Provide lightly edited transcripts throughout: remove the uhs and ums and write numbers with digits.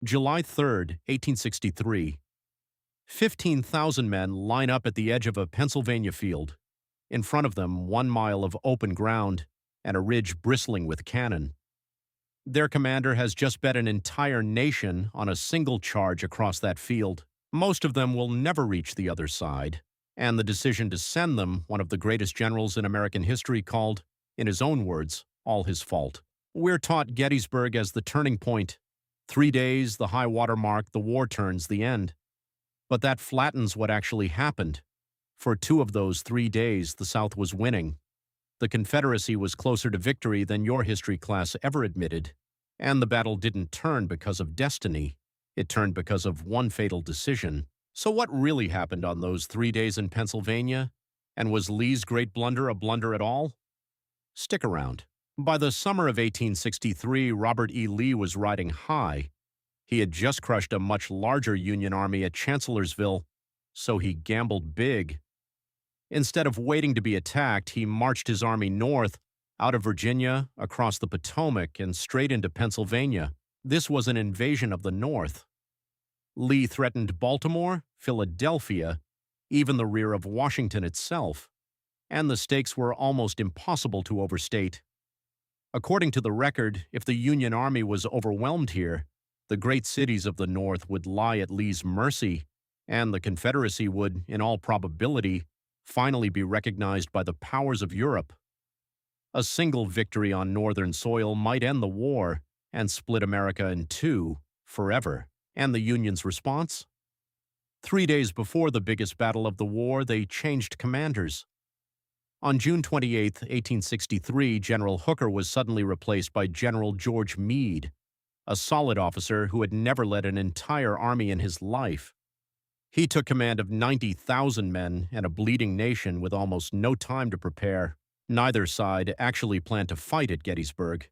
July 3rd, 1863. 15,000 men line up at the edge of a Pennsylvania field. In front of them, 1 mile of open ground and a ridge bristling with cannon. Their commander has just bet an entire nation on a single charge across that field. Most of them will never reach the other side, and the decision to send them, one of the greatest generals in American history called, in his own words, all his fault. We're taught Gettysburg as the turning point. 3 days, the high water mark, the war turns, the end. But that flattens what actually happened. For 2 of those 3 days, the South was winning. The Confederacy was closer to victory than your history class ever admitted. And the battle didn't turn because of destiny. It turned because of one fatal decision. So what really happened on those 3 days in Pennsylvania? And was Lee's great blunder a blunder at all? Stick around. By the summer of 1863, Robert E. Lee was riding high. He had just crushed a much larger Union army at Chancellorsville, so he gambled big. Instead of waiting to be attacked, he marched his army north, out of Virginia, across the Potomac, and straight into Pennsylvania. This was an invasion of the North. Lee threatened Baltimore, Philadelphia, even the rear of Washington itself, and the stakes were almost impossible to overstate. According to the record, if the Union Army was overwhelmed here, the great cities of the North would lie at Lee's mercy, and the Confederacy would, in all probability, finally be recognized by the powers of Europe. A single victory on Northern soil might end the war and split America in two forever. And the Union's response? 3 days before the biggest battle of the war, they changed commanders. On June 28, 1863, General Hooker was suddenly replaced by General George Meade, a solid officer who had never led an entire army in his life. He took command of 90,000 men and a bleeding nation with almost no time to prepare. Neither side actually planned to fight at Gettysburg.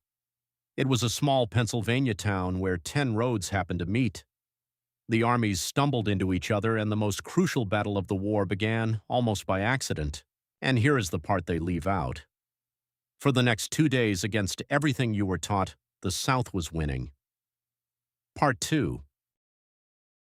It was a small Pennsylvania town where 10 roads happened to meet. The armies stumbled into each other, and the most crucial battle of the war began almost by accident. And here is the part they leave out. For the next 2 days, against everything you were taught, the South was winning. Part 2.